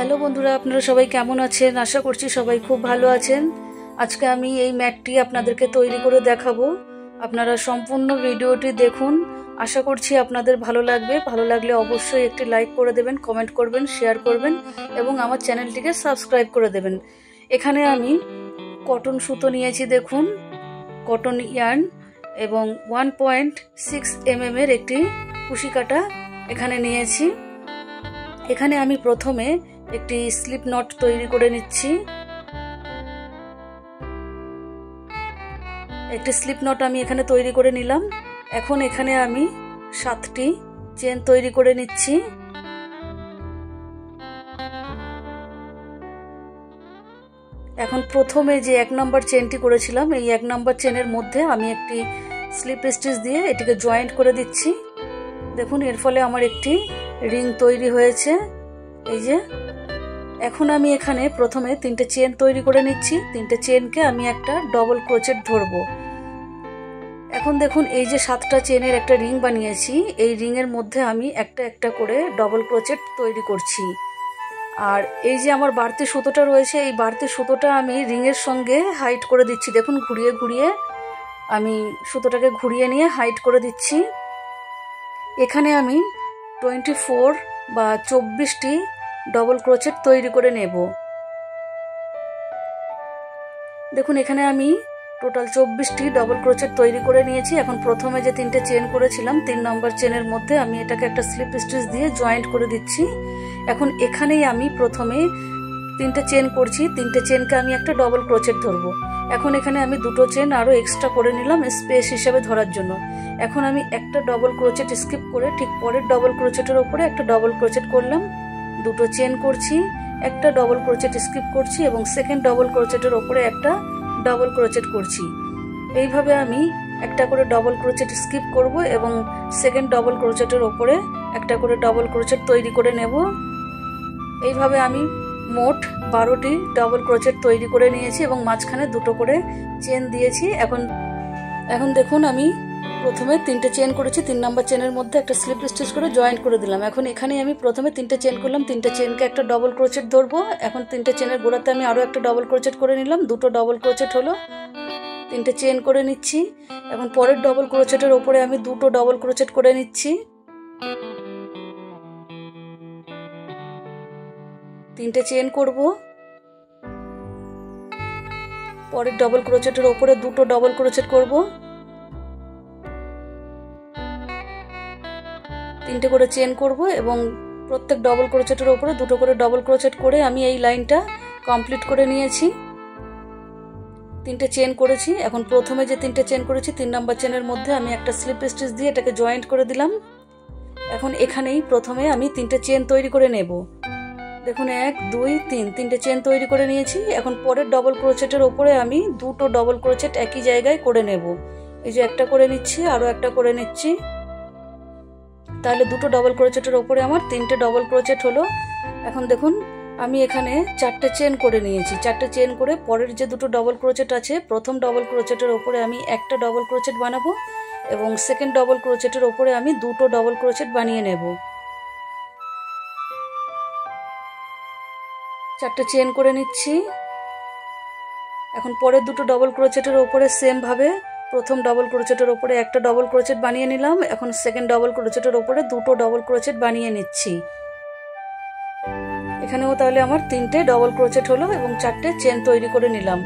Hello বন্ধুরা, আপনারা সবাই কেমন আছেন? আশা করছি সবাই খুব ভালো আছেন। আজকে আমি এই ম্যাটটি আপনাদেরকে তৈরি করে দেখাবো। আপনারা সম্পূর্ণ ভিডিওটি দেখুন। আশা করছি আপনাদের ভালো লাগবে। ভালো লাগলে অবশ্যই একটি লাইক করে দেবেন, কমেন্ট করবেন, শেয়ার করবেন এবং আমার চ্যানেলটিকে সাবস্ক্রাইব করে দেবেন। এখানে আমি কটন সুতো নিয়েছি, দেখুন কটন ইয়ার্ন, এবং 1.6 mm এর একটি কুশি কাটা এখানে নিয়েছি। এখানে আমি প্রথমে একটি স্লিপ নট তৈরি করে নিচ্ছি। একটি স্লিপ নট আমি এখানে তৈরি করে নিলাম। এখন এখানে আমি 7টি চেন তৈরি করে নিচ্ছি। এখন প্রথমে যে 1 নম্বর চেনটি করেছিলাম, এই 1 নম্বর চেনের মধ্যে আমি একটি স্লিপ স্টিচ দিয়ে এটিকে জয়েন্ট করে দিচ্ছি। দেখুন, এর ফলে আমার একটি রিং তৈরি হয়েছে। এই যে এখন আমি এখানে প্রথমে 3টে চেন তৈরি করে নিচ্ছি। 3টে চেনকে আমি একটা ডবল ক্রোচেট ধরবো। এখন দেখুন, এই যে 7টা চেনের একটা রিং বানিয়েছি, এই রিং এর মধ্যে আমি একটা একটা করে ডবল ক্রোচেট তৈরি করছি। আর এই যে আমার বাড়তি সুতোটা রয়েছে, এই বাড়তি সুতোটা আমি রিং এর সঙ্গে হাইট করে দিচ্ছি। দেখুন, ঘুরিয়ে ঘুরিয়ে আমি সুতোটাকে ঘুরিয়ে নিয়ে হাইট করে দিচ্ছি। এখানে আমি 24 বা 24টি ডবল ক্রোচেট তৈরি করে নেব। দেখুন, এখানে আমি টোটাল 24টি ডবল ক্রোচেট তৈরি করে নিয়েছি। এখন প্রথমে যে 3টে চেন করেছিলাম, 3 নম্বর চেনের মধ্যে আমি এটাকে একটা স্লিপ স্টিচ দিয়ে জয়েন্ট করে দিচ্ছি। এখন এখানেই আমি প্রথমে 3টে চেন করছি। 3টে চেনকে আমি একটা ডবল ক্রোচেট ধরবো। এখন এখানে আমি 2টো চেন আরো এক্সট্রা করে নিলাম স্পেস হিসেবে ধরার জন্য। এখন আমি একটা ডবল ক্রোচেট স্কিপ করে ঠিক পরের ডবল ক্রোচেটের উপরে একটা ডবল ক্রোচেট করলাম। 2টো চেন করছি, একটা ডবল ক্রোচেট স্কিপ করছি এবং সেকেন্ড ডবল ক্রোচেটের উপরে একটা ডবল ক্রোচেট করছি। এইভাবে আমি একটা করে ডবল ক্রোচেট স্কিপ করব এবং সেকেন্ড ডবল ক্রোচেটের উপরে একটা করে ডবল ক্রোচেট তৈরি করে নেব। এইভাবে আমি মোট 12টি ডবল ক্রোচেট তৈরি করে নিয়েছি এবং মাঝখানে 2টো করে চেন দিয়েছি। এখন দেখুন, আমি প্রথমে 3টে চেন করেছি। 3 নম্বর চেনের মধ্যে একটা স্লিপ স্টিচ করে জয়েন্ট করে দিলাম। এখন এখানে আমি প্রথমে 3টে চেন করলাম। 3টে চেনকে একটা ডবল ক্রোচেট ধরবো। এখন 3টে চেনের গোড়াতে আমি আরো একটা ডবল ক্রোচেট করে নিলাম। 2টো ডবল ক্রোচেট হলো। 3টে চেন করে নিচ্ছি। এখন পরের ডবল ক্রোচেটের উপরে আমি 2টো ডবল ক্রোচেট করে নিচ্ছি। 3টে চেন করব। পরের ডবল ক্রোচেটের উপরে 2টো ডবল ক্রোচেট করব। 3টে করে চেন করব এবং প্রত্যেক ডবল ক্রোচেটের উপরে 2টো করে ডবল ক্রোচেট করে আমি এই লাইনটা কমপ্লিট করে নিয়েছি। 3টে চেন করেছি। এখন প্রথমে যে 3টে চেন করেছি, 3 নম্বর চেনের মধ্যে আমি একটা স্লিপ স্টিচ দিয়ে এটাকে জয়েন্ট করে দিলাম। এখন এখানেই প্রথমে আমি 3টে চেন তৈরি করে নেব। দেখুন, 1 2 3, 3টে চেন তৈরি করে নিয়েছি। এখন পরের ডবল ক্রোচেটের উপরে আমি 2টো ডবল ক্রোচেট একই জায়গায় করে নেব। এই যে একটা করে নিচ্ছি, আরো একটা করে নিচ্ছি। তাহলে 2টো ডবল ক্রোচেটের উপরে আমার 3টে ডবল ক্রোচেট হলো। এখন দেখুন, আমি এখানে 4টে চেন করে নিয়েছি। 4টে চেন করে পরের যে 2টো ডবল ক্রোচেট আছে, প্রথম ডবল ক্রোচেটের উপরে আমি একটা ডবল ক্রোচেট বানাবো এবং সেকেন্ড ডবল ক্রোচেটের উপরে আমি 2টো ডবল ক্রোচেট বানিয়ে নেব। 4টে চেন করে নিচ্ছি। এখন পরের 2টো ডবল ক্রোচেটের উপরে সেম ভাবে প্রথম ডবল ক্রোচেটের উপরে একটা ডবল ক্রোচেট বানিয়ে নিলাম। এখন সেকেন্ড ডবল ক্রোচেটের উপরে 2টো ডবল ক্রোচেট বানিয়ে নিচ্ছি। এখানেও তাহলে আমার 3টে ডবল ক্রোচেট হলো এবং 4টে চেন তৈরি করে নিলাম।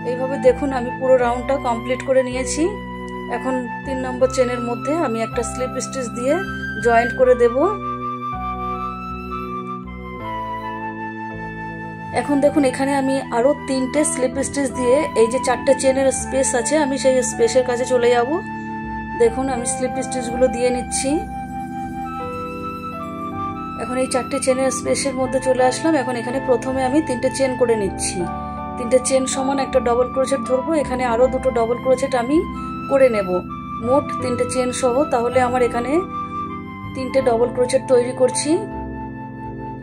এইভাবে দেখুন, আমি পুরো রাউন্ডটা কমপ্লিট করে নিয়েছি। এখন 3 নম্বর চেনের মধ্যে আমি একটা স্লিপ স্টিচ দিয়ে জয়েন্ট করে দেব। এখন দেখুন, এখানে আমি আরো 3টে স্লিপ স্টিচ দিয়ে এই যে 4টে চেনের স্পেস আছে, আমি সেই স্পেসের কাছে চলে যাব। দেখুন, আমি স্লিপ স্টিচগুলো দিয়ে নিচ্ছি। এখন এই 4টে চেনের স্পেসের মধ্যে চলে আসলাম। এখন এখানে প্রথমে আমি 3টে চেন করে নিচ্ছি। 3টে চেন সমান একটা ডবল ক্রোচেট ধরবো। এখানে আরো 2টো ডবল ক্রোচেট আমি করে নেব, মোট 3টে চেন সহ। তাহলে আমার এখানে 3টে ডবল ক্রোচেট তৈরি করছি।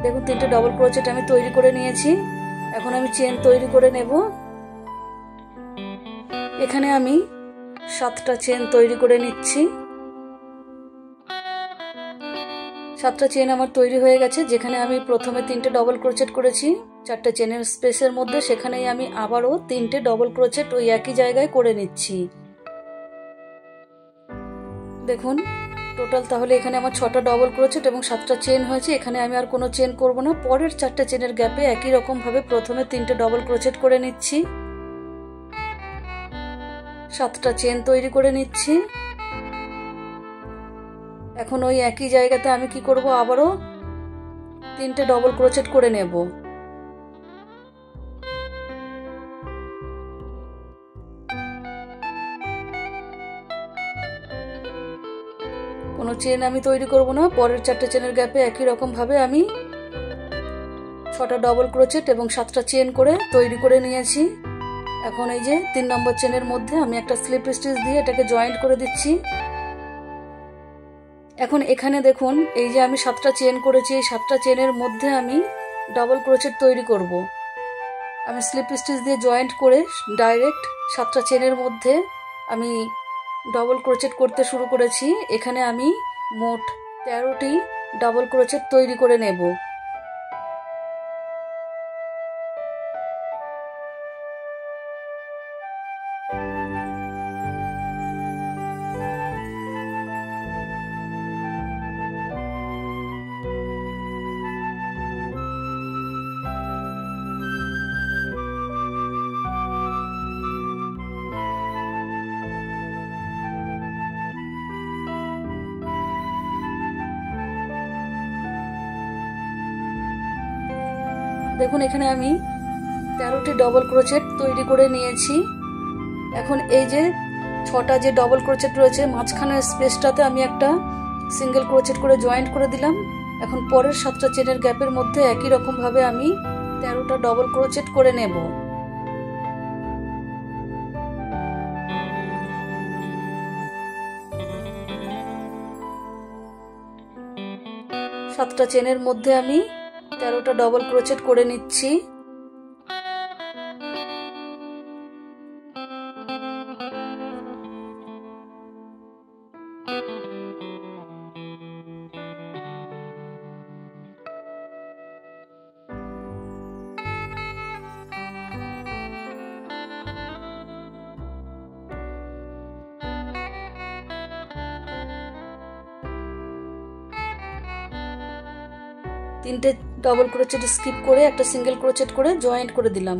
দেখুন, 3টে ডবল ক্রোচেট আমি তৈরি করে নিয়েছি। এখন আমি চেন তৈরি করে নেব। এখানে আমি 7টা চেন তৈরি করে নিচ্ছি। 7টা চেন আমার তৈরি হয়ে গেছে। যেখানে আমি প্রথমে 3টে ডবল ক্রোচেট করেছি 4টে চেনের স্পেসের মধ্যে, সেখানেই আমি আবারও 3টে ডবল ক্রোচেট ওই একই জায়গায় করে নিচ্ছি। দেখুন টোটাল তাহলে এখানে আমার 6টা ডবল ক্রোচেট এবং 7টা চেন হয়েছে। এখানে আমি আর কোনো চেন করব না। পরের 4টে চেনের গ্যাপে একই রকম ভাবে প্রথমে 3টে ডবল ক্রোচেট করে নিচ্ছি, 7টা চেন তৈরি করে নিচ্ছি। এখন ওই একই জায়গাতে আমি কি করব, আবারও 3টে ডবল ক্রোচেট করে নেব। কোনো চেন আমি তৈরি করব না। পরের 4টে চেনের গ্যাপে একই রকম ভাবে আমি 6টা ডবল ক্রোচেট এবং 7টা চেন করে তৈরি করে নিয়েছি। এখন এই যে 3 নম্বর চেনের মধ্যে আমি একটা স্লিপ স্টিচ দিয়ে এটাকে জয়েন্ট করে দিচ্ছি। এখন এখানে দেখুন এই যে আমি 7টা চেন করেছি, এই 7টা চেনের মধ্যে আমি ডবল ক্রোচেট তৈরি করব। আমি স্লিপ স্টিচ দিয়ে জয়েন্ট করে ডাইরেক্ট 7টা চেনের মধ্যে আমি ডবল ক্রোচেট করতে শুরু করেছি। এখানে আমি মোট 13টি ডবল ক্রোচেট তৈরি করে নেব। দেখুন এখানে আমি 13টি ডবল ক্রোচেট তৈরি করে নিয়েছি। এখন এই যে 6টা যে ডবল ক্রোচেট রয়েছে মাঝখানের স্পেসটাতে আমি একটা সিঙ্গেল ক্রোচেট করে জয়েন্ট করে দিলাম। এখন পরের 7টা চেনের গ্যাপের মধ্যে একই রকম ভাবে আমি 13টা ডবল ক্রোচেট করে নেব। সাতটা চেনের মধ্যে আমি 13টা ডবল ক্রোচেট করে নিচ্ছি। তিনটে ডবল ক্রোচেট স্কিপ করে একটা সিঙ্গেল ক্রোচেট করে জয়েন্ট করে দিলাম।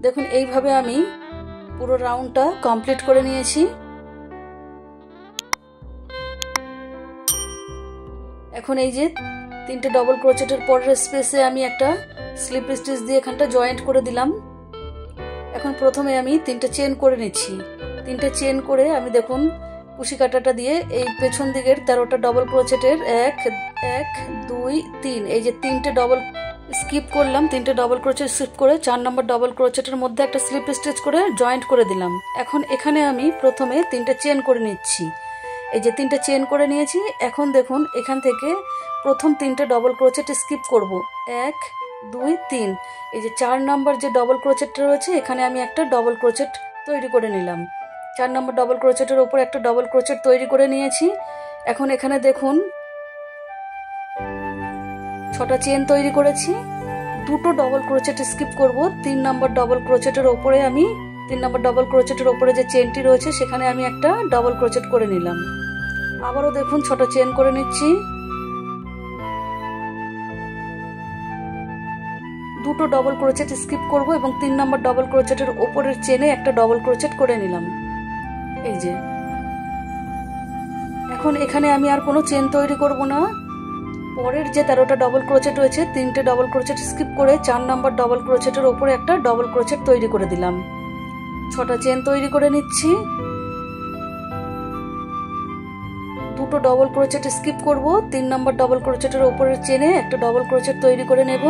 দেখুন এইভাবে আমি পুরো রাউন্ডটা কমপ্লিট করে নিয়েছি। এখন এই যে 3টে ডবল ক্রোচেটের পরের স্পেসে আমি একটা স্লিপ স্টিচ দিয়ে এখানটা জয়েন্ট করে দিলাম। এখন প্রথমে আমি 3টে চেন করে নিচ্ছি। 3টে চেন করে আমি দেখুন কুশি কাঁটাটা দিয়ে এই পেছন দিকের 13টা ডবল ক্রোচেটের 1 2 3 এই যে 3টে ডবল স্কিপ করলাম, 3টে ডবল ক্রোচেট স্কিপ করে 4 নম্বর ডবল ক্রোচেটের মধ্যে একটা স্লিপ স্টিচ করে জয়েন্ট করে দিলাম। এখন এখানে আমি প্রথমে 3টে চেন করে নিচ্ছি। এই যে 3টে চেন করে নিয়েছি। এখন দেখুন এখান থেকে প্রথম 3টে ডবল ক্রোচেট স্কিপ করব, 1 2 3। এই যে 4 নম্বর যে ডবল ক্রোচেটটা রয়েছে এখানে আমি একটা ডবল ক্রোচেট তৈরি করে নিলাম। 4 নম্বর ডবল ক্রোচেটের উপর একটা ডবল ক্রোচেট তৈরি করে নিয়েছি। এখন এখানে দেখুন 6টা চেন তৈরি করেছি। 2টো ডবল ক্রোচেট স্কিপ করব। 3 নম্বর ডবল ক্রোচেটের উপরে আমি 3 নম্বর ডবল ক্রোচেটের উপরে যে চেনটি রয়েছে সেখানে আমি একটা ডবল ক্রোচেট করে নিলাম। আবারও দেখুন 6টা চেন করে নিচ্ছি। 2টো ডবল ক্রোচেট স্কিপ করব এবং 3 নম্বর ডবল ক্রোচেটের উপরের চেনে একটা ডবল ক্রোচেট করে নিলাম। এই যে এখন এখানে আমি আর কোনো চেন তৈরি করব না। পরের যে 13টা ডবল ক্রোচেট রয়েছে 3টে ডবল ক্রোচেট স্কিপ করে 4 নম্বর ডবল ক্রোচেটের উপরে একটা ডবল ক্রোচেট তৈরি করে দিলাম। 6টা চেন তৈরি করে নিচ্ছি। 2টো ডবল ক্রোচেট স্কিপ করব। 3 নম্বর ডবল ক্রোচেটের উপরের চেনে একটা ডবল ক্রোচেট তৈরি করে নেব।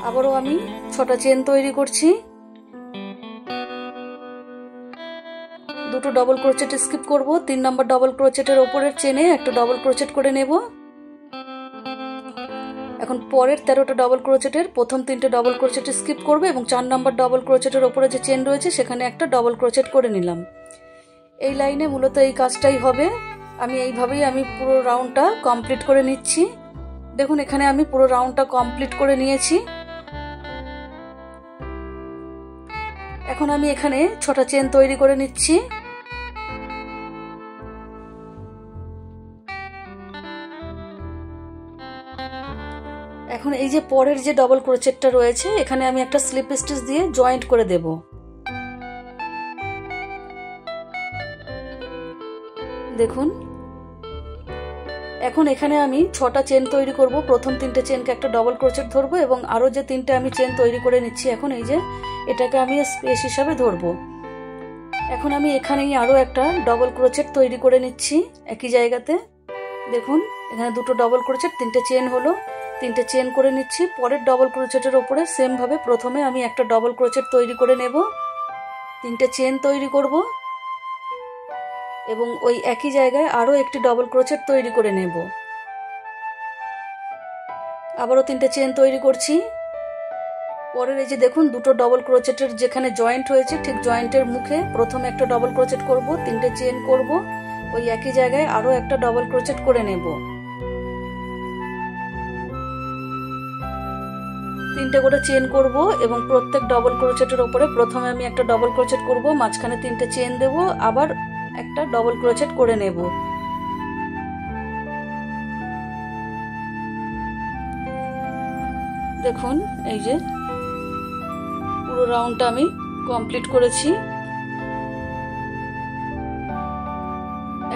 আবারও আমি 6টা চেন তৈরি করছি। 2টো ডবল ক্রোচেট স্কিপ করব। 3 নম্বর ডবল ক্রোচেটের উপরের চেনে একটা ডবল ক্রোচেট করে নেব। এখন পরের 13টা ডবল ক্রোচেটের প্রথম 3টে ডবল ক্রোচেট স্কিপ করব এবং 4 নম্বর ডবল ক্রোচেটের উপরে যে চেন রয়েছে সেখানে একটা ডবল ক্রোচেট করে নিলাম। এই লাইনে মূলত এই কাজটাই হবে। আমি এইভাবেই আমি পুরো রাউন্ডটা কমপ্লিট করে নিচ্ছি। দেখুন এখানে আমি পুরো রাউন্ডটা কমপ্লিট করে নিয়েছি। এখন আমি এখানে 6টা চেন তৈরি করে নিচ্ছি। এখন এই যে পরের যে ডবল ক্রোচেটটা রয়েছে এখানে আমি একটা স্লিপ স্টিচ দিয়ে জয়েন্ট করে দেব। দেখুন এখন এখানে আমি 6টা চেন তৈরি করব। প্রথম 3টে চেনকে একটা ডবল ক্রোচেট ধরবো এবং আরো যে 3টে আমি চেন তৈরি করে নিচ্ছি এখন এই যে এটাকে আমি স্পেস হিসাবে ধরবো। এখন আমি এখানেই আরো একটা ডবল ক্রোচেট তৈরি করে নিচ্ছি একই জায়গাতে। দেখুন এখানে 2টো ডবল ক্রোচেট, 3টে চেন হলো, 3টে চেন করে নিচ্ছি। পরের ডবল ক্রোচেটের উপরে সেম ভাবে প্রথমে আমি একটা ডবল ক্রোচেট তৈরি করে নেব, 3টে চেন তৈরি করব এবং ওই একই জায়গায় আরো একটি ডবল ক্রোচেট তৈরি করে নেব। আবারও 3টে চেন তৈরি করছি। পরের এই যে দেখুন 2টো ডবল ক্রোচেটের যেখানে জয়েন্ট হয়েছে ঠিক জয়েন্টের মুখে প্রথমে একটা ডবল ক্রোচেট করব, 3টে চেন করব, ওই একই জায়গায় আরো একটা ডবল ক্রোচেট করে নেব। 3টে করে চেন করব এবং প্রত্যেক ডবল ক্রোচেটের উপরে প্রথমে আমি একটা ডবল ক্রোচেট করব, মাঝখানে 3টে চেন দেব, আবার একটা ডবল ক্রোচেট করে নেব। দেখুন এই যে পুরো রাউন্ডটা আমি কমপ্লিট করেছি।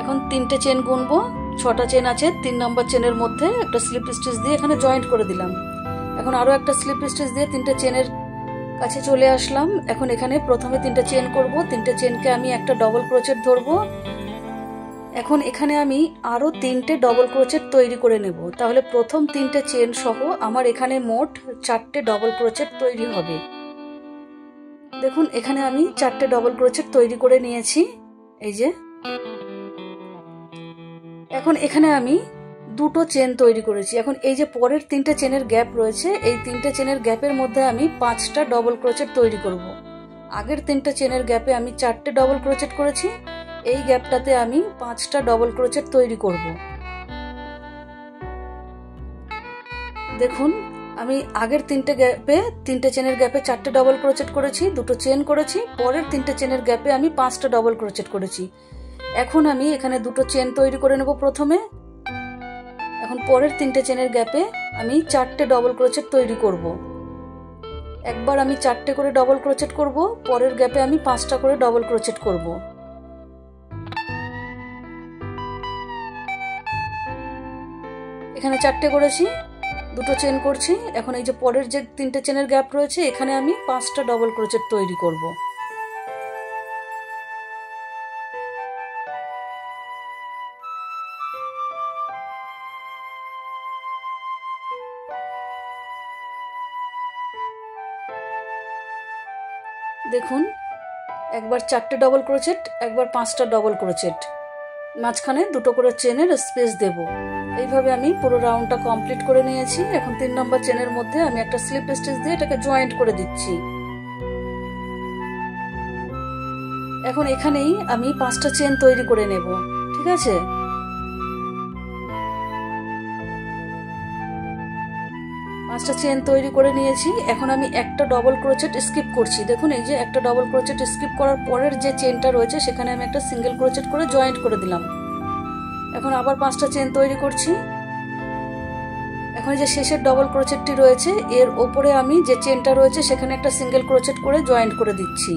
এখন 3টে চেন গুনবো, 6টা চেন আছে, 3 নম্বর চেনের মধ্যে একটা স্লিপ স্টিচ দিয়ে এখানে জয়েন্ট করে দিলাম। এখন আরো একটা স্লিপ স্টিচ দিয়ে 3টে চেনের কাছে চলে আসলাম। এখন এখানে প্রথমে 3টে চেন করব, 3টে চেনকে আমি একটা ডবল ক্রোচেট ধরবো। এখন এখানে আমি আরো 3টে ডবল ক্রোচেট তৈরি করে নেব। তাহলে প্রথম 3টে চেন সহ আমার এখানে মোট 4টে ডবল ক্রোচেট তৈরি হবে। দেখুন এখানে আমি 4টে ডবল ক্রোচেট তৈরি করে নিয়েছি এই যে। এখন এখানে আমি 2টো চেন তৈরি করেছি। এখন এই যে পরের 3টে চেনের গ্যাপ রয়েছে এই 3টে চেনের গ্যাপের মধ্যে আমি 5টা ডবল ক্রোচেট তৈরি করব। আগের 3টে চেনের গ্যাপে আমি 4টে ডবল ক্রোচেট করেছি, এই গ্যাপটাতে আমি 5টা ডবল ক্রোচেট তৈরি করব। দেখুন আমি আগের 3টে চেনের গ্যাপে 4টে ডবল ক্রোচেট করেছি, 2টো চেন করেছি, পরের 3টে চেনের গ্যাপে আমি 5টা ডবল ক্রোচেট করেছি। এখন আমি এখানে 2টো চেন তৈরি করে নেব প্রথমে। এখন পরের 3টে চেনের গ্যাপে আমি 4টে ডবল ক্রোচেট তৈরি করব। একবার আমি 4টে করে ডবল ক্রোচেট করব, পরের গ্যাপে আমি 5টা করে ডবল ক্রোচেট করব। এখানে 4টে করেছি, 2টো চেন করছি। এখন এই যে পরের যে 3টে চেনের গ্যাপ রয়েছে এখানে আমি 5টা ডবল ক্রোচেট তৈরি করব। দেখুন একবার 4টে ডবল ক্রোচেট, একবার 5টা ডবল ক্রোচেট, মাঝখানে 2টো করে চেনের স্পেস দেব। এইভাবে আমি পুরো রাউন্ডটা কমপ্লিট করে নিয়েছি। এখন 3 নম্বর চেনের মধ্যে আমি একটা স্লিপ স্টিচ দিয়ে এটাকে জয়েন্ট করে দিচ্ছি। এখন এখানেই আমি 5টা চেন তৈরি করে নেব, ঠিক আছে। পাঁচটা চেন তৈরি করে নিয়েছি। এখন আমি একটা ডবল ক্রোচেট স্কিপ করছি। দেখুন এই যে একটা ডবল ক্রোচেট স্কিপ করার পরের যে চেনটা রয়েছে সেখানে আমি একটা সিঙ্গেল ক্রোচেট করে জয়েন্ট করে দিলাম। এখন আবার 5টা চেন তৈরি করছি। এখন যে শেষের ডবল ক্রোচেটটি রয়েছে এর ওপরে আমি যে চেনটা রয়েছে সেখানে একটা সিঙ্গেল ক্রোচেট করে জয়েন্ট করে দিচ্ছি।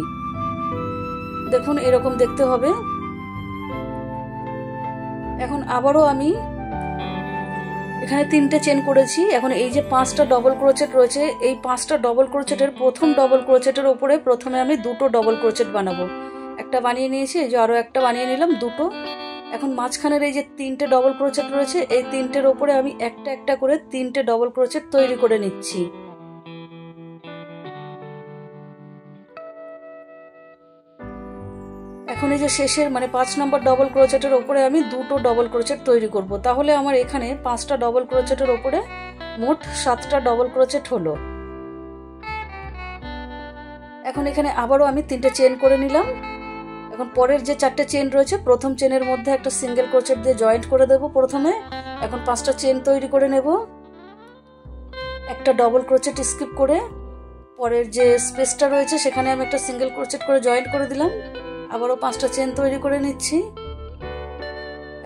দেখুন এরকম দেখতে হবে। এখন আবারও আমি এখানে 3টে চেন করেছি। এখন এই যে 5টা ডবল ক্রোচেট রয়েছে এই 5টা ডবল ক্রোচেটের প্রথম ডবল ক্রোচেটের উপরে প্রথমে আমি 2টো ডবল ক্রোচেট বানাবো। একটা বানিয়ে নিয়েছি, এই যে আরো একটা বানিয়ে নিলাম 2টো। এখন মাঝখানের এই যে 3টে ডবল ক্রোচেট রয়েছে এই 3টের উপরে আমি একটা একটা করে 3টে ডবল ক্রোচেট তৈরি করে নিচ্ছি। এখন এই যে শেষের মানে 5 নম্বর ডবল ক্রোচেটের উপরে আমি 2টো ডবল ক্রোচেট তৈরি করব। তাহলে আমার এখানে 5টা ডবল ক্রোচেটের উপরে মোট 7টা ডবল ক্রোচেট হলো। এখন এখানে আবারও আমি 3টে চেন করে নিলাম এখন পরের যে 4টে চেন রয়েছে প্রথম চেনের মধ্যে একটা সিঙ্গেল ক্রোচেট দিয়ে জয়েন্ট করে দেব প্রথমে। এখন 5টা চেন তৈরি করে নেব, একটা ডবল ক্রোচেট স্কিপ করে পরের যে স্পেসটা রয়েছে সেখানে আমি একটা সিঙ্গেল ক্রোচেট করে জয়েন্ট করে দিলাম, আবারও 5টা চেন তৈরি করে নিচ্ছি।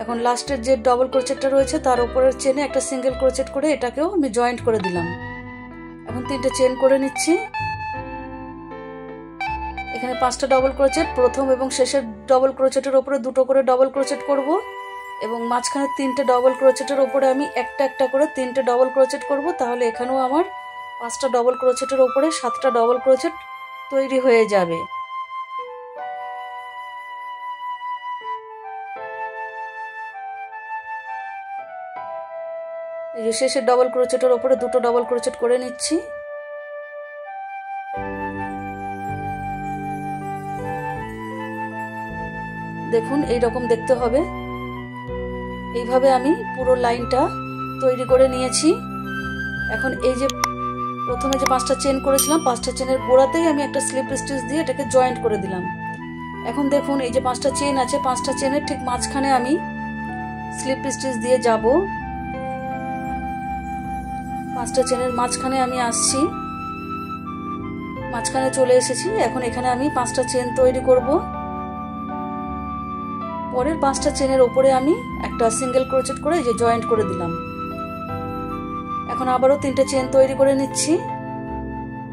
এখন লাস্টের যে ডবল ক্রোচেটটা রয়েছে তার উপরের চেনে একটা সিঙ্গেল ক্রোচেট করে এটাকেও আমি জয়েন্ট করে দিলাম। এখন 3টে চেন করে নিচ্ছি। এখানে 5টা ডবল ক্রোচেট, প্রথম এবং শেষের ডবল ক্রোচেটের উপরে 2টো করে ডবল ক্রোচেট করব এবং মাঝখানে 3টে ডবল ক্রোচেটের উপরে আমি একটা একটা করে 3টে ডবল ক্রোচেট করব। তাহলে এখানেও আমার 5টা ডবল ক্রোচেটের উপরে 7টা ডবল ক্রোচেট তৈরি হয়ে যাবে। এই যে শেষের ডবল ক্রোচেটের উপরে 2টো ডবল ক্রোচেট করে নিচ্ছি। দেখুন এই রকম দেখতে হবে। এইভাবে আমি পুরো লাইনটা তৈরি করে নিয়েছি। এখন এই যে প্রথমে যে 5টা চেন করেছিলাম 5টা চেনের গোড়াতেই আমি একটা স্লিপ স্টিচ দিয়ে এটাকে জয়েন্ট করে দিলাম। এখন দেখুন এই যে 5টা চেন আছে, 5টা চেনের ঠিক মাঝখানে আমি স্লিপ স্টিচ দিয়ে যাব। 5টা চেনের মাঝখানে আমি আসছি, মাঝখানে চলে এসেছি। এখন এখানে আমি 5টা চেন তৈরি করব। পরের 5টা চেনের উপরে আমি একটা সিঙ্গেল ক্রোচেট করে এই যে জয়েন্ট করে দিলাম। এখন আবারও 3টে চেন তৈরি করে নিচ্ছি।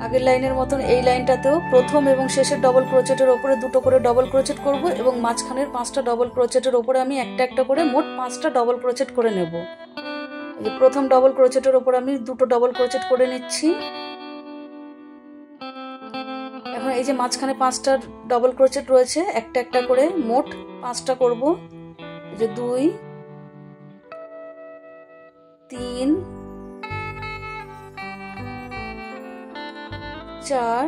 আগের লাইনের মতন এই লাইনটাতেও প্রথম এবং শেষের ডবল ক্রোচেটের উপরে 2টো করে ডবল ক্রোচেট করব এবং মাঝখানের 5টা ডবল ক্রোচেটের উপরে আমি একটা একটা করে মোট 5টা ডবল ক্রোচেট করে নেব। এই যে প্রথম ডবল ক্রোচেটের উপর আমি 2টো ডবল ক্রোচেট করে নিচ্ছি। এখন এই যে মাঝখানে 5টা ডবল ক্রোচেট রয়েছে, একটা একটা করে মোট 5টা করব। এই যে 2 3 4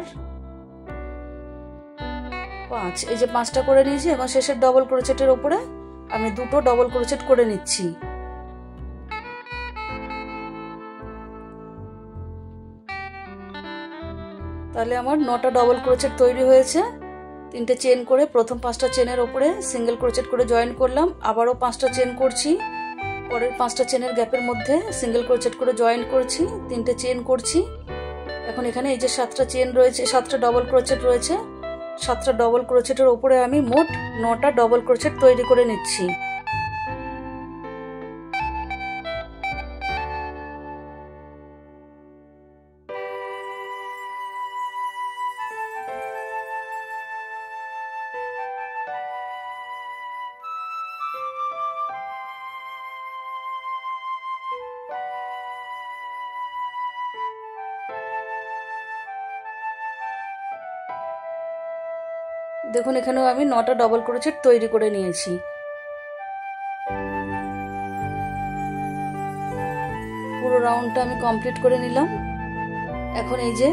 5, এই যে 5টা করে নিয়েছি। এখন শেষের ডবল ক্রোচেটের উপরে আমি 2টো ডবল ক্রোচেট করে নিচ্ছি। তাহলে আমার 9টা ডবল ক্রোচেট তৈরি হয়েছে। 3টে চেন করে প্রথম 5টা চেনের উপরে সিঙ্গেল ক্রোচেট করে জয়েন করলাম, আবারও 5টা চেন করছি, পরের 5টা চেনের গ্যাপের মধ্যে সিঙ্গেল ক্রোচেট করে জয়েন করছি, 3টে চেন করছি। এখন এখানে এই যে 7টা চেন রয়েছে, 7টা ডবল ক্রোচেট রয়েছে, 7টা ডবল ক্রোচেটের উপরে আমি মোট 9টা ডবল ক্রোচেট তৈরি করে নিচ্ছি। দেখুন এখানেও আমি 9টা ডবল ক্রোচেট তৈরি করে নিয়েছি। পুরো রাউন্ডটা আমি কমপ্লিট করে নিলাম। এখন এই যে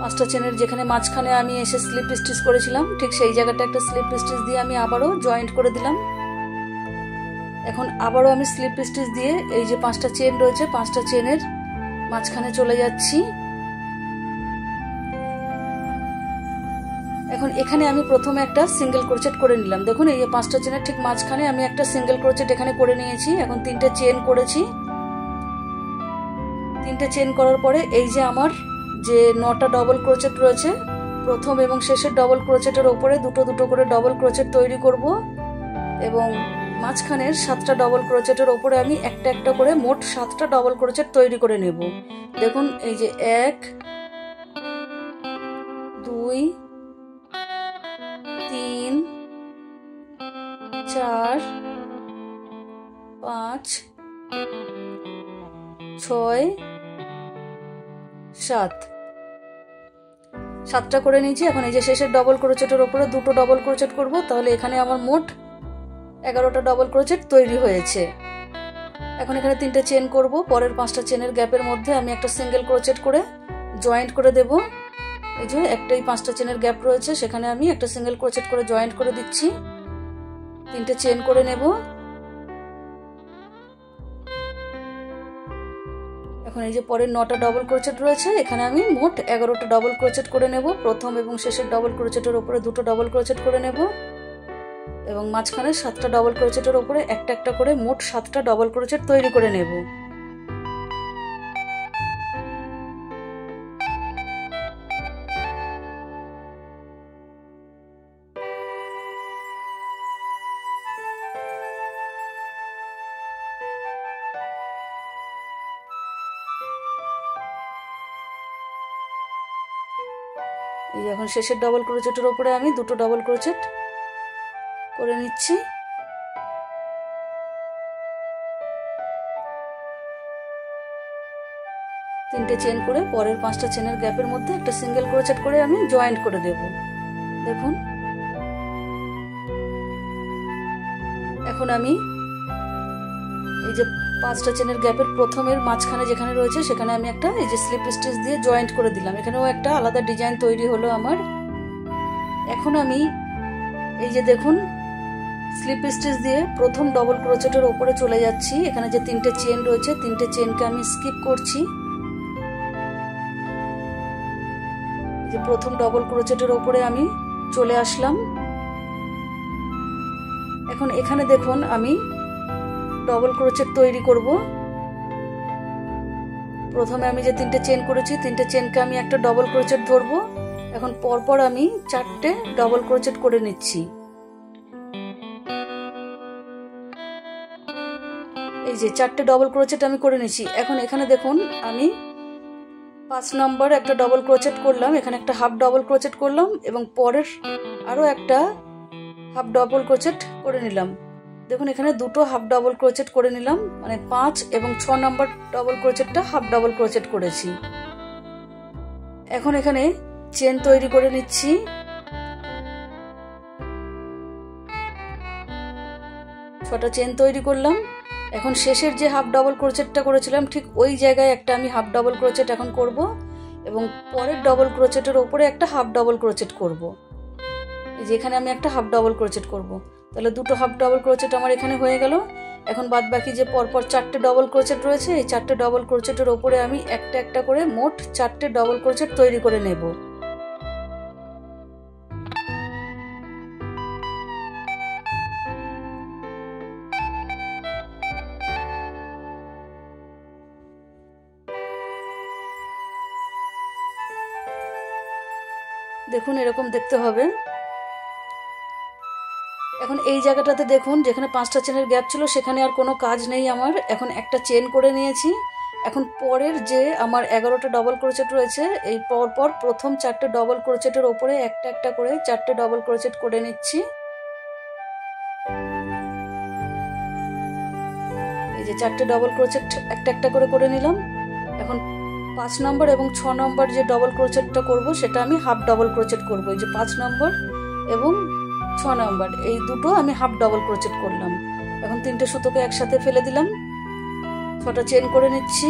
5টা চেনের যেখানে মাঝখানে আমি এসে স্লিপ স্টিচ করেছিলাম ঠিক সেই জায়গাটা একটা স্লিপ স্টিচ দিয়ে আমি আবারও জয়েন্ট করে দিলাম। এখন আবারও আমি স্লিপ স্টিচ দিয়ে এই যে 5টা চেন রয়েছে 5টা চেনের মাঝখানে চলে যাচ্ছি। এখন এখানে আমি প্রথমে একটা সিঙ্গেল ক্রোচেট করে নিলাম। দেখুন এই যে 5টা চেনের ঠিক মাঝখানে আমি একটা সিঙ্গেল ক্রোচেট এখানে করে নিয়েছি। এখন 3টে চেন করেছি। 3টে চেন করার পরে এই যে আমার যে 9টা ডবল ক্রোচেট রয়েছে প্রথম এবং শেষের ডবল ক্রোচেটের উপরে 2টো করে ডবল ক্রোচেট তৈরি করব এবং মাঝখানের 7টা ডবল ক্রোচেটের উপরে আমি একটা একটা করে মোট 7টা ডবল ক্রোচেট তৈরি করে নেব। দেখুন এই যে 1 2 3 4 5 6 7, 7টা করে নিয়েছি। এখন এই যে শেষের ডবল ক্রোচেটের উপরে 2টো ডবল ক্রোচেট করব, তাহলে এখানে আমার মোট 11টা ডবল ক্রোচেট তৈরি হয়েছে। এখন এখানে 3টে চেন করব, পরের 5টা চেনের গ্যাপের মধ্যে আমি একটা সিঙ্গেল ক্রোচেট করে জয়েন্ট করে দেব। এই যে একটাই 5টা চেনের গ্যাপ রয়েছে সেখানে আমি একটা সিঙ্গেল ক্রোচেট করে জয়েন্ট করে দিচ্ছি। 3টে চেন করে নেব। এখন এই যে পরের 9টা ডবল ক্রোচেট রয়েছে, এখানে আমি মোট 11টা ডবল ক্রোচেট করে নেব। প্রথম এবং শেষের ডবল ক্রোচেটের উপরে 2টো ডবল ক্রোচেট করে নেব এবং মাঝখানে 7টা ডবল ক্রোচেটের উপরে একটা একটা করে মোট 7টা ডবল ক্রোচেট তৈরি করে নেব। এই এখন শেষের ডবল ক্রোচেটের উপরে আমি 2টো ডবল ক্রোচেট করে নিচ্ছি। তিনটে চেন করে পরের 5টা চেনের গ্যাপের মধ্যে একটা সিঙ্গেল ক্রোচেট করে আমি জয়েন্ট করে দেব। দেখুন এখন আমি এই যে 5টা চেনের গ্যাপের প্রথমের মাঝখানে যেখানে রয়েছে সেখানে আমি একটা এই যে স্লিপ স্টিচ দিয়ে জয়েন্ট করে দিলাম। এখানেও একটা আলাদা ডিজাইন তৈরি হলো আমার। এখন আমি এই যে দেখুন স্লিপ স্টিচ দিয়ে প্রথম ডবল ক্রোচেটের উপরে চলে যাচ্ছি। এখানে যে 3টে চেন রয়েছে 3টে চেনকে আমি স্কিপ করছি। এই যে প্রথম ডবল ক্রোচেটের উপরে আমি চলে আসলাম। এখন এখানে দেখুন আমি ডবল ক্রোচেট তৈরি করব। প্রথমে আমি যে 3টে চেন করেছি 3টে চেনকে আমি একটা ডবল ক্রোচেট ধরবো। এখন পরপর আমি 4টে ডবল ক্রোচেট করে নিচ্ছি। এই যে 4টে ডবল ক্রোচেট আমি করে নিচ্ছি। এখন এখানে দেখুন আমি 5 নম্বর একটা ডবল ক্রোচেট করলাম, এখানে একটা হাফ ডবল ক্রোচেট করলাম এবং পরের আরো একটা হাফ ডবল ক্রোচেট করে নিলাম। দেখুন এখানে 2টো হাফ ডবল ক্রোচেট করে নিলাম, মানে 5 এবং 6 নম্বর ডবল ক্রোচেটটা হাফ ডবল ক্রোচেট করেছি। এখন এখানে চেন তৈরি করে নিচ্ছি। ছটা চেন তৈরি করলাম। এখন শেষের যে হাফ ডবল ক্রোচেটটা করেছিলাম ঠিক ওই জায়গায় একটা আমি হাফ ডবল ক্রোচেট এখন করব এবং পরের ডবল ক্রোচেটের ওপরে একটা হাফ ডবল ক্রোচেট করব। যেখানে আমি একটা হাফ ডবল ক্রোচেট করব, তাহলে 2টো হাফ ডবল ক্রোচেট আমার এখানে হয়ে গেল। এখন বাদ বাকি যে পরপর 4টে ডবল ক্রোচেট রয়েছে এই 4টে ডবল ক্রোচেটের ওপরে আমি একটা একটা করে মোট 4টে ডবল ক্রোচেট তৈরি করে নেব। দেখুন এরকম দেখতে হবে। এখন এই জায়গাটাতে দেখুন যেখানে 5টা চেনের গ্যাপ ছিল সেখানে আর কোনো কাজ নেই আমার। এখন একটা চেন করে নিয়েছি। এখন পরের যে আমার 11টা ডবল ক্রোচেট রয়েছে এই পরপর প্রথম 4টে ডবল ক্রোচেটের ওপরে একটা একটা করে 4টে ডবল ক্রোচেট করে নিচ্ছি। এই যে 4টে ডবল ক্রোচেট একটা একটা করে নিলাম। এখন 5 নম্বর এবং 6 নম্বর যে ডবল ক্রোচেটটা করব সেটা আমি হাফ ডবল ক্রোচেট করব। এই যে 5 নম্বর এবং 6 নম্বর এই দুটো আমি হাফ ডবল ক্রোচেট করলাম। এখন 3টে সুতোকে একসাথে ফেলে দিলাম, 6টা চেন করে নিচ্ছি।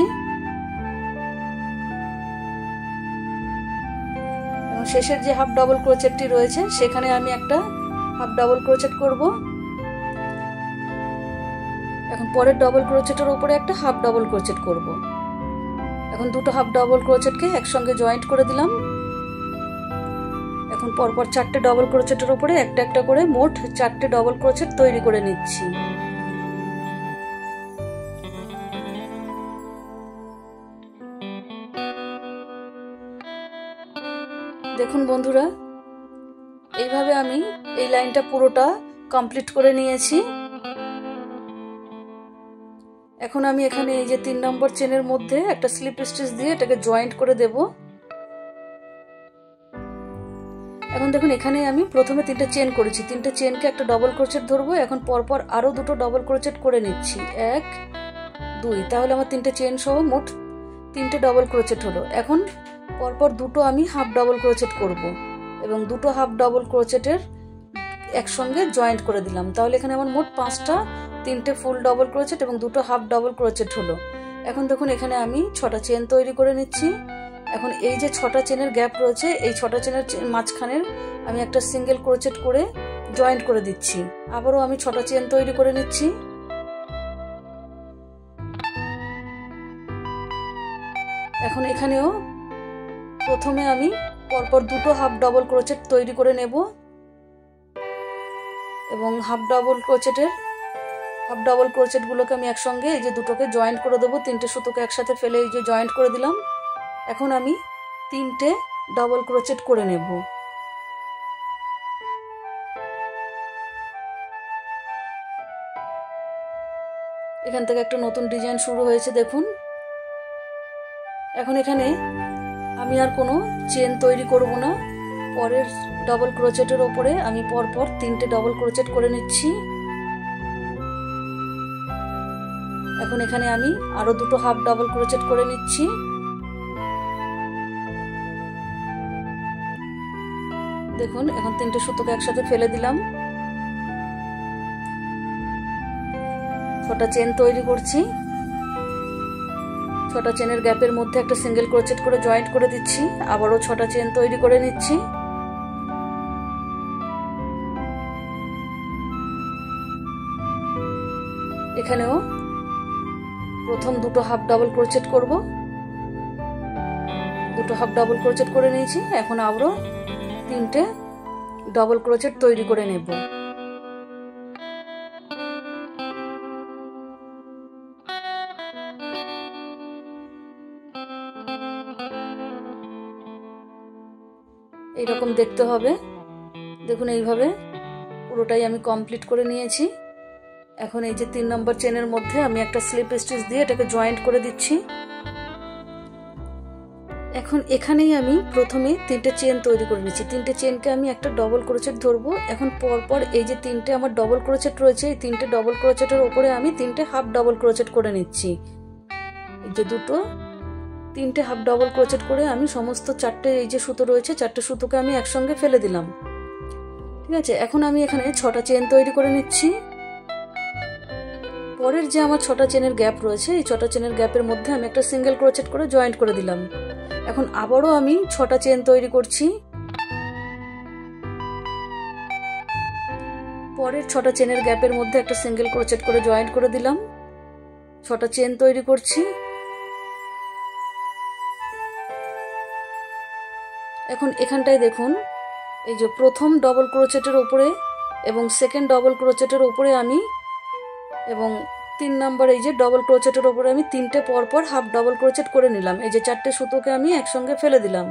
এবং শেষের যে হাফ ডবল ক্রোচেটটি রয়েছে সেখানে আমি একটা হাফ ডবল ক্রোচেট করব। এখন পরের ডবল ক্রোচেটের উপরে একটা হাফ ডবল ক্রোচেট করব। এখন 2টো হাফ ডবল ক্রোচেটকে একসঙ্গে জয়েন্ট করে দিলাম। এখন পরপর 4টে ডবল ক্রোচেটের উপরে একটা একটা করে মোট 4টে ডবল ক্রোচেট তৈরি করে নিচ্ছি। দেখুন বন্ধুরা এইভাবে আমি এই লাইনটা পুরোটা কমপ্লিট করে নিয়েছি। এখন আমি এখানে এই যে 3 নম্বর চেনের মধ্যে একটা স্লিপ স্টিচ দিয়ে এটাকে জয়েন্ট করে দেব। এখন দেখুন এখানে আমি প্রথমে 3টে চেন করেছি, 3টে চেনকে একটা ডবল ক্রোচেট ধরবো। এখন পরপর আরো 2টো ডবল ক্রোচেট করে নিচ্ছি, 1 2, তাহলে আমার 3টে চেন সহ মোট 3টে ডবল ক্রোচেট হলো। এখন পরপর 2টো আমি হাফ ডবল ক্রোচেট করব এবং 2টো হাফ ডবল ক্রোচেটের একসঙ্গে জয়েন্ট করে দিলাম। তাহলে এখানে আমার মোট 5টা 3টে ফুল ডবল ক্রোচেট এবং 2টো হাফ ডবল ক্রোচেট হলো। এখন দেখুন এখানে আমি 6টা চেন তৈরি করে নিচ্ছি। এখন এই যে 6টা চেনের গ্যাপ রয়েছে এই 6টা চেনের মাঝখানের আমি একটা সিঙ্গেল ক্রোচেট করে জয়েন্ট করে দিচ্ছি। আবারও আমি 6টা চেন তৈরি করে নিচ্ছি। এখন এখানেও প্রথমে আমি পরপর দুটো হাফ ডাবল ক্রোচেট তৈরি করে নেব এবং হাফ ডাবল ক্রোচেটগুলোকে আমি একসঙ্গে এই যে দুটোকে জয়েন্ট করে দেবো। তিনটে সুতোকে একসাথে ফেলে এই যে জয়েন্ট করে দিলাম। এখন আমি তিনটে ডাবল ক্রোচেট করে নেব। এখান থেকে একটা নতুন ডিজাইন শুরু হয়েছে দেখুন। এখন এখানে আমি আর কোনো চেন তৈরি করব না। পরের ডাবল ক্রোচেটের ওপরে আমি পরপর তিনটে ডাবল ক্রোচেট করে নিচ্ছি। এখন এখানে আমি আরো দুটো হাফ ডাবল ক্রোচেট করে নিচ্ছি। দেখুন এখন তিনটে সুতোকে একসাথে ফেলে দিলাম। ছটা চেন তৈরি করছি। ছটা চেনের গ্যাপের মধ্যে একটা সিঙ্গেল ক্রোচেট করে জয়েন্ট করে দিচ্ছি। আবারও ছটা চেন তৈরি করে নিচ্ছি। এখানেও প্রথম দুটো হাফ ডাবল ক্রোচেট করব। দুটো হাফ ডাবল ক্রোচেট করে নিয়েছি। এখন আবারও তিনটে ডাবল ক্রোচেট তৈরি করে নেব। এইরকম দেখতে হবে। দেখুন এইভাবে পুরোটাই আমি কমপ্লিট করে নিয়েছি। এখন এই যে 3 নম্বর চেনের মধ্যে আমি একটা স্লিপ স্টিচ দিয়ে এটাকে জয়েন্ট করে দিচ্ছি। এখন এখানেই আমি প্রথমে তিনটে চেন তৈরি করে নিচ্ছি। তিনটে চেনকে আমি একটা ডবল ক্রোচেট ধরবো। এখন পরপর এই যে তিনটে আমার ডবল ক্রোচেট রয়েছে, এই তিনটে ডবল ক্রোচেটের উপরে আমি তিনটে হাফ ডবল ক্রোচেট করে নিচ্ছি। এই যে তিনটে হাফ ডবল ক্রোচেট করে আমি সমস্ত চারটে এই যে সুতো রয়েছে, চারটে সুতোকে আমি একসঙ্গে ফেলে দিলাম। ঠিক আছে, এখন আমি এখানে ছটা চেন তৈরি করে নিচ্ছি। পরের যে আমার ছটা চেনের গ্যাপ রয়েছে, এই ছটা চেনের গ্যাপের মধ্যে আমি একটা সিঙ্গেল ক্রোচেট করে জয়েন্ট করে দিলাম। এখন আবারও আমি ছটা চেন তৈরি করছি। পরের ছটা চেনের গ্যাপের মধ্যে একটা সিঙ্গেল ক্রোচেট করে জয়েন্ট করে দিলাম। ছটা চেন তৈরি করছি। এখন এখানটায় দেখুন এই যে প্রথম ডবল ক্রোচেটের উপরে এবং সেকেন্ড ডবল ক্রোচেটের উপরে আমি এবং 3 নাম্বার এই যে ডবল ক্রোচেটের উপরে আমি তিনটে পরপর হাফ ডবল ক্রোচেট করে নিলাম। এই যে চারটে সুতোকে আমি একসঙ্গে ফেলে দিলাম।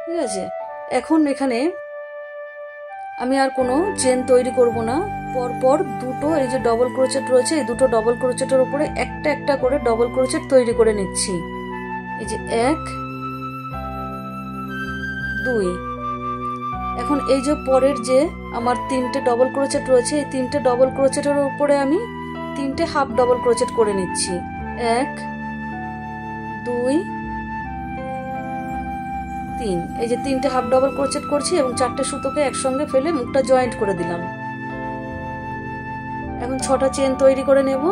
ঠিক আছে, এখন এখানে আমি আর কোনো চেন তৈরি করব না। পরপর দুটো এই যে ডবল ক্রোচেট রয়েছে, এই দুটো ডবল ক্রোচেটের উপরে একটা একটা করে ডবল ক্রোচেট তৈরি করে নিচ্ছি। এই যে 1 2। এখন এই যে পরের যে আমার তিনটে ডবল ক্রোচেট রয়েছে, এই তিনটে ডবল ক্রোচেটের উপরে আমি তিনটে হাফ ডবল ক্রোচেট করে নিচ্ছি। 1 2 3। এই যে তিনটে হাফ ডবল ক্রোচেট করছি এবং চারটে সুতোকে একসঙ্গে ফেলে মুখটা জয়েন্ট করে দিলাম। এখন ছটা চেন তৈরি করে নেব।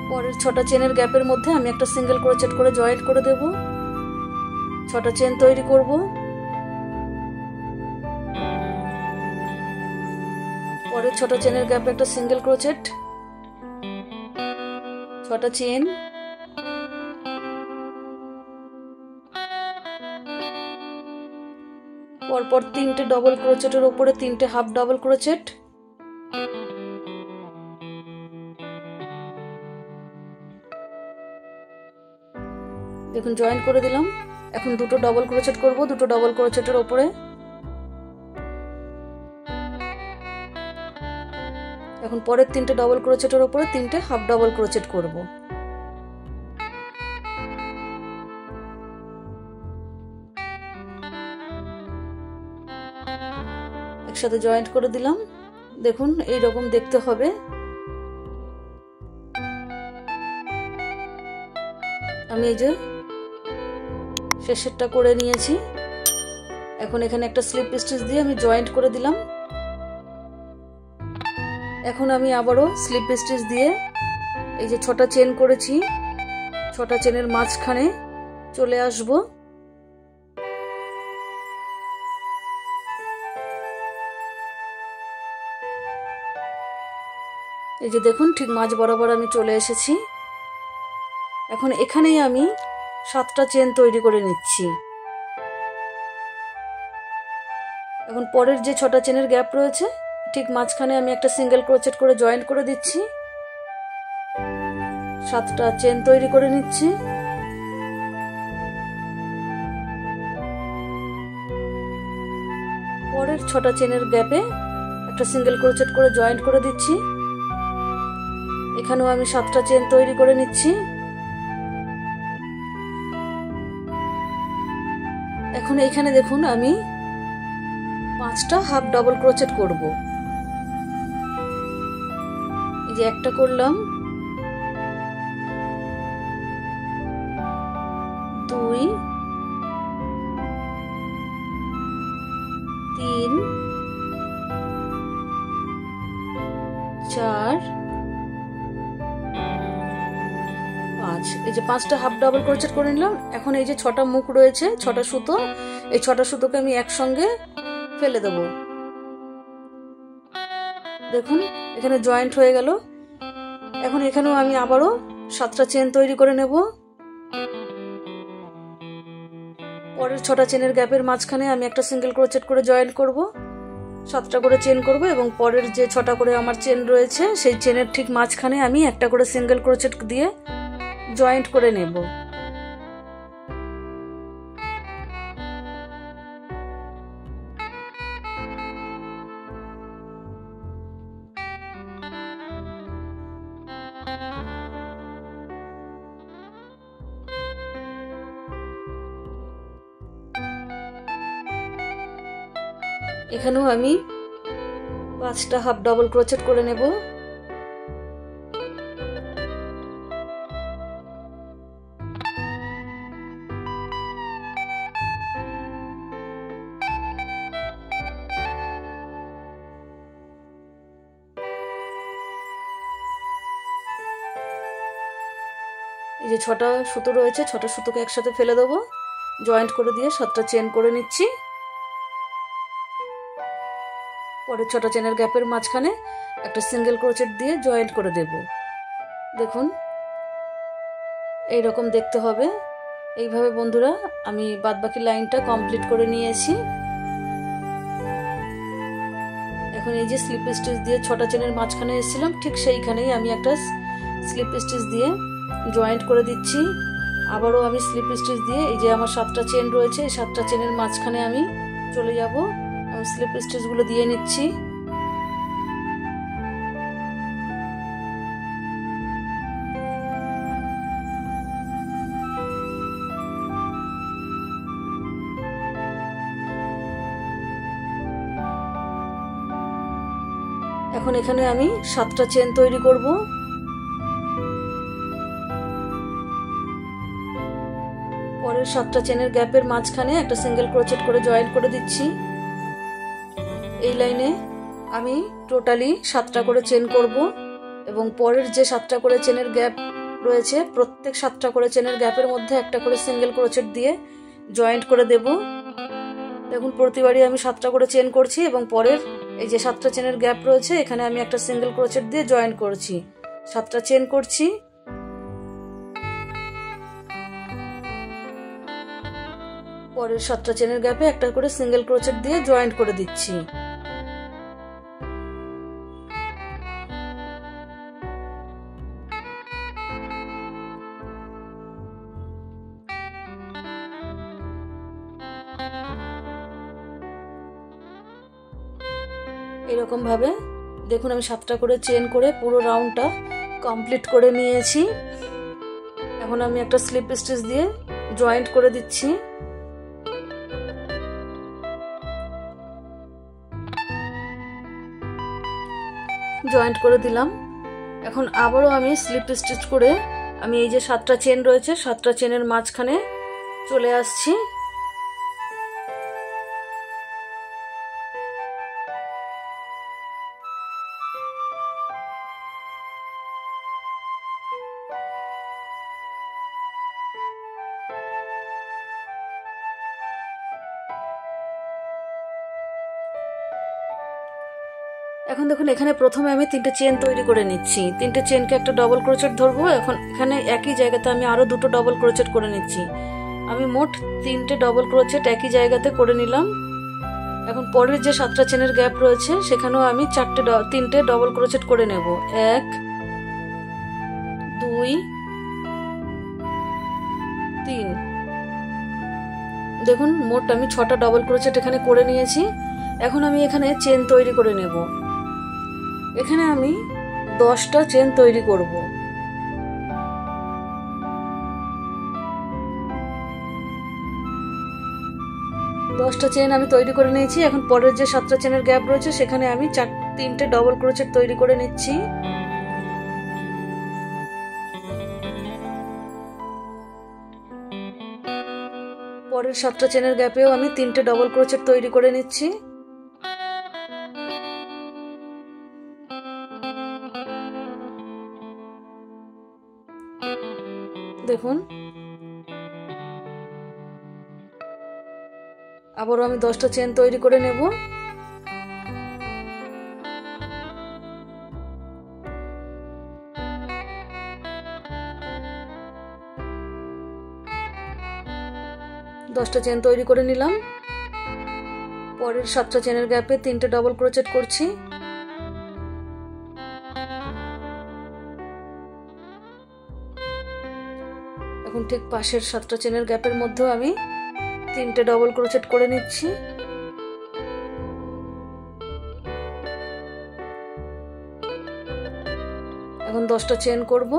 পরের ছটা চেনের গ্যাপের মধ্যে আমি একটা সিঙ্গেল ক্রোচেট করে জয়েন্ট করে দেব। ছটা চেন তৈরি করব। পরের ছটা চেনের গ্যাপে একটা সিঙ্গেল ক্রোচেট, ছটা চেন, পরপর তিনটে ডবল ক্রোচেটের উপরে তিনটে হাফ ডাবল ক্রোচেট, দেখুন জয়েন্ট করে দিলাম। এখন দুটো ডবল ক্রোচেট করব, দুটো ডবল ক্রোচেটের উপরে। এখন পরের তিনটে ডবল ক্রোচেটের উপরে তিনটে হাফ ডাবল ক্রোচেট করব। একসাথে জয়েন্ট করে দিলাম। দেখুন এই রকম দেখতে হবে। আমি এই যে শেষেরটা করে নিয়েছি। এখন এখানে একটা স্লিপ স্টিচ দিয়ে আমি জয়েন্ট করে দিলাম। এখন আমি আবারও স্লিপ স্টিচ দিয়ে এই যে ছটা চেন করেছি, ছটা চেনের মাঝখানে চলে আসব। এই যে দেখুন ঠিক মাঝ বরাবর আমি চলে এসেছি। এখন এখানেই আমি 7টা চেন তৈরি করে নিচ্ছি। এখন পরের যে 6টা চেনের গ্যাপ রয়েছে ঠিক মাঝখানে আমি একটা সিঙ্গেল ক্রোচেট করে জয়েন্ট করে দিচ্ছি। 7টা চেন তৈরি করে নিচ্ছি। পরের 6টা চেনের গ্যাপে একটা সিঙ্গেল ক্রোচেট করে জয়েন্ট করে দিচ্ছি। এখানেও আমি 7টা চেন তৈরি করে নিচ্ছি। এখন এখানে দেখুন আমি 5টা হাফ ডাবল ক্রোচেট করব। এই যে একটা করলাম, 2, 3, 4, 5। এই যে 5টা হাফ ডাবল ক্রোচেট করে নিলাম। এখন এই যে 6টা মুখ রয়েছে, 6টা সুতো, এই 6টা সুতোকে আমি একসঙ্গে ফেলে দেব। দেখুন এখানে জয়েন্ট হয়ে গেল। এখন এখানেও আমি আবারও 7টা চেন তৈরি করে নেব। পরের 6টা চেনের গ্যাপের মাঝখানে আমি একটা সিঙ্গেল ক্রোচেট করে জয়েন্ট করব। 7টা করে চেন করব এবং পরের যে 6টা করে আমার চেন রয়েছে সেই চেনের ঠিক মাঝখানে আমি একটা করে সিঙ্গেল ক্রোচেট দিয়ে জয়েন্ট করে নেব। এখানেও আমি 5টা হাফ ডাবল ক্রোচেট করে নেব। এই যে 6টা সুতো রয়েছে, 6টা সুতোকে একসাথে ফেলে দেবো, জয়েন্ট করে দিয়ে 7টা চেন করে নিচ্ছি। পরের 6টা চেনের গ্যাপের মাঝখানে একটা সিঙ্গেল ক্রোচেট দিয়ে জয়েন্ট করে দেব। দেখুন এই রকম দেখতে হবে। এইভাবে বন্ধুরা আমি বাদবাকি লাইনটা কমপ্লিট করে নিয়েছি। এখন এই যে স্লিপ স্টিচ দিয়ে 6টা চেনের মাঝখানে এসেছিলাম ঠিক সেইখানেই আমি একটা স্লিপ স্টিচ দিয়ে জয়েন্ট করে দিচ্ছি। আবারও আমি স্লিপ স্টিচ দিয়ে এই যে আমার 7টা চেন রয়েছে, এই 7টা চেনের মাঝখানে আমি চলে যাব। আমি স্লিপ স্টিচগুলো দিয়ে নিচ্ছি। এখন এখানে আমি 7টা চেন তৈরি করব। পরের 7টা চেনের গ্যাপের মাঝখানে একটা সিঙ্গেল ক্রোচেট করে জয়েন্ট করে দিচ্ছি। এই লাইনে আমি টোটালি 7টা করে চেন করব এবং পরের যে 7টা করে চেনের গ্যাপ রয়েছে প্রত্যেক 7টা করে চেনের গ্যাপের মধ্যে একটা করে সিঙ্গেল ক্রোচেট দিয়ে জয়েন্ট করে দেব। দেখুন প্রতিবারই আমি 7টা করে চেন করছি এবং পরের এই যে 7টা চেনের গ্যাপ রয়েছে এখানে আমি একটা সিঙ্গেল ক্রোচেট দিয়ে জয়েন্ট করছি। 7টা চেন করছি। পরের 7টা চেনের গ্যাপে একটা করে সিঙ্গেল ক্রোচেট দিয়ে জয়েন্ট করে দিচ্ছি। এরকম ভাবে দেখুন আমি 7টা করে চেন করে পুরো রাউন্ডটা কমপ্লিট করে নিয়েছি। এখন আমি একটা স্লিপ স্টিচ দিয়ে জয়েন্ট করে দিচ্ছি। জয়েন্ট করে দিলাম। এখন আবারও আমি স্লিপ স্টিচ করে আমি এই যে 7টা চেন রয়েছে 7টা চেনের মাঝখানে চলে আসছি। এখন দেখুন এখানে প্রথমে আমি 3টে চেন তৈরি করে নিচ্ছি। 3টে চেনকে একটা ডবল ক্রোচেট ধরবো। এখন এখানে একই জায়গাতে আমি আরো 2টো ডবল ক্রোচেট করে নিচ্ছি। আমি মোট 3টে ডবল ক্রোচেট একই জায়গাতে করে নিলাম। এখন পরের যে 7টা চেনের গ্যাপ রয়েছে সেখানেও আমি 3টে ডবল ক্রোচেট করে নেব। 1 2 3। দেখুন মোট আমি 6টা ডবল ক্রোচেট এখানে করে নিয়েছি। এখন আমি এখানে চেন তৈরি করে নেব। এখানে আমি 10টা চেন তৈরি করব। দশটা চেন আমি তৈরি করে নিয়েছি। এখন পরের যে 7টা চেনের গ্যাপ রয়েছে সেখানে আমি 3টে ডবল ক্রোচেট তৈরি করে নিচ্ছি। পরের 7টা চেনের গ্যাপেও আমি 3টে ডবল ক্রোচেট তৈরি করে নিচ্ছি। দেখুন আবারও আমি 10টা চেন তৈরি করে নেব। দশটা চেন তৈরি করে নিলাম। পরের 7টা চেনের গ্যাপে 3টে ডবল ক্রোচেট করছি। এখন ঠিক পাশের 7টা চেনের গ্যাপের মধ্যেও আমি 3টে ডবল ক্রোচেট করে নিচ্ছি। এখন 10টা চেন করব।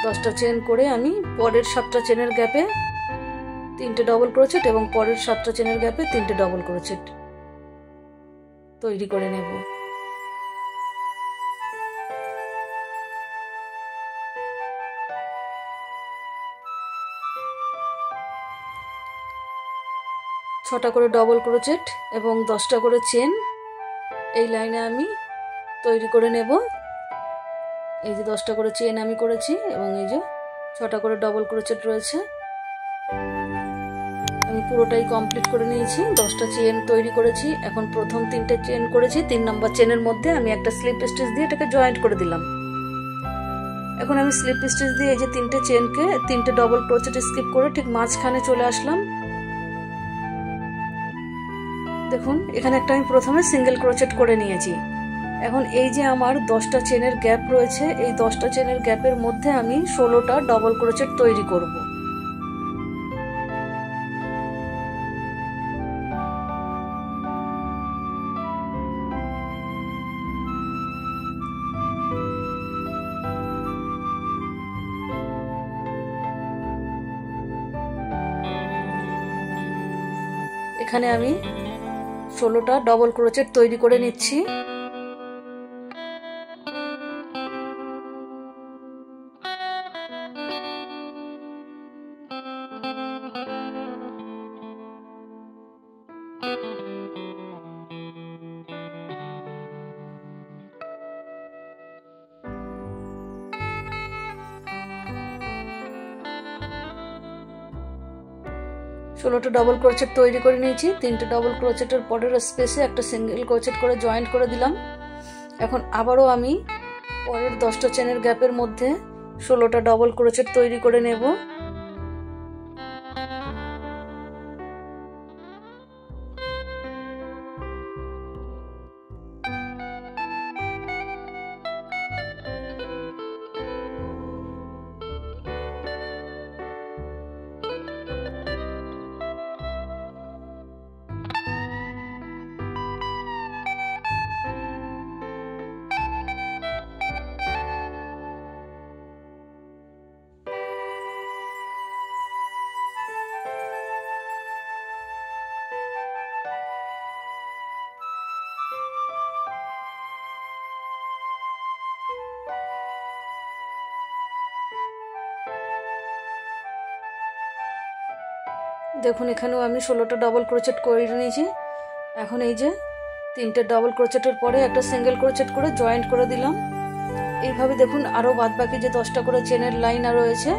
10টা চেন করে আমি পরের 7টা চেনের গ্যাপে 3টে ডবল ক্রোচেট এবং পরের 7টা চেনের গ্যাপে 3টে ডবল ক্রোচেট তৈরি করে নেব। ছটা করে ডবল ক্রোচেট এবং 10টা করে চেন এই লাইনে আমি তৈরি করে নেব। এই যে 10টা করে চেন আমি করেছি এবং এই যে 6টা করে ডবল ক্রোচেট রয়েছে। আমি পুরোটাই কমপ্লিট করে নিয়েছি। 10টা চেন তৈরি করেছি। এখন প্রথম 3টে চেন করেছি। 3 নম্বর চেনের মধ্যে আমি একটা স্লিপ স্টিচ দিয়ে এটাকে জয়েন্ট করে দিলাম। এখন আমি স্লিপ স্টিচ দিয়ে এই যে 3টে চেনকে 3টে ডবল ক্রোচেট স্কিপ করে ঠিক মাঝখানে চলে আসলাম। দেখুন এখানে একটা আমি প্রথমে সিঙ্গেল ক্রোচেট করে নিয়েছি। এখন এই যে আমার 10টা চেনের গ্যাপ রয়েছে, এই 10টা চেনের গ্যাপের মধ্যে আমি 16টা ডবল ক্রোচেট তৈরি করব। এখানে আমি 16টা ডবল ক্রোচেট তৈরি করে নিচ্ছি। ষোলোটা ডবল ক্রোচেট তৈরি করে নিয়েছি। 3টে ডবল ক্রোচেটের পরের স্পেসে একটা সিঙ্গেল ক্রোচেট করে জয়েন্ট করে দিলাম। এখন আবারও আমি পরের 10টা চেনের গ্যাপের মধ্যে 16টা ডবল ক্রোচেট তৈরি করে নেব। দেখুন এখানেও আমি 16টা ডবল ক্রোচেট করে নিয়েছি। এখন এই যে 3টে ডবল ক্রোচেটের পরে একটা সিঙ্গেল ক্রোচেট করে জয়েন্ট করে দিলাম। এইভাবে দেখুন আরও বাদ বাকি যে 10টা করে চেনের লাইন রয়েছে,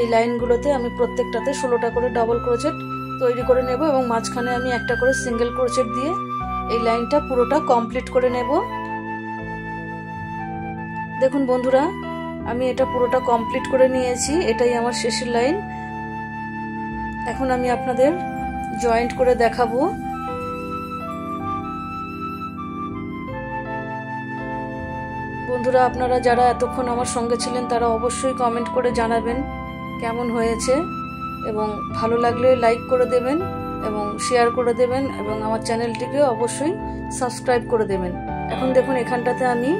এই লাইনগুলোতে আমি প্রত্যেকটাতে 16টা করে ডবল ক্রোচেট তৈরি করে নেব এবং মাঝখানে আমি একটা করে সিঙ্গেল ক্রোচেট দিয়ে এই লাইনটা পুরোটা কমপ্লিট করে নেব। দেখুন বন্ধুরা, আমি এটা পুরোটা কমপ্লিট করে নিয়েছি, এটাই আমার শেষের লাইন। এখন আমি আপনাদের জয়েন্ট করে দেখাবো। বন্ধুরা, আপনারা যারা এতক্ষণ আমার সঙ্গে ছিলেন তারা অবশ্যই কমেন্ট করে জানাবেন কেমন হয়েছে, এবং ভালো লাগলে লাইক করে দেবেন এবং শেয়ার করে দেবেন, এবং আমার চ্যানেলটিকে অবশ্যই সাবস্ক্রাইব করে দেবেন। এখন দেখুন এখানটাতে আমি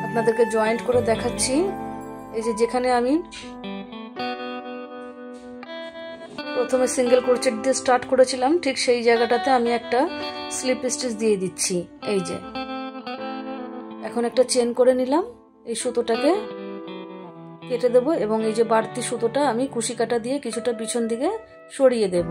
আপনাদেরকে জয়েন্ট করে দেখাচ্ছি। এই যে যেখানে আমি প্রথমে সিঙ্গেল ক্রোচেট দিয়ে স্টার্ট করেছিলাম, ঠিক সেই জায়গাটাতে আমি একটা স্লিপ স্টিচ দিয়ে দিচ্ছি। এই যে এখন একটা চেন করে নিলাম, এই সুতোটাকে কেটে দেব এবং এই যে বাড়তি সুতোটা আমি কুশি কাটা দিয়ে কিছুটা পিছন দিকে সরিয়ে দেব।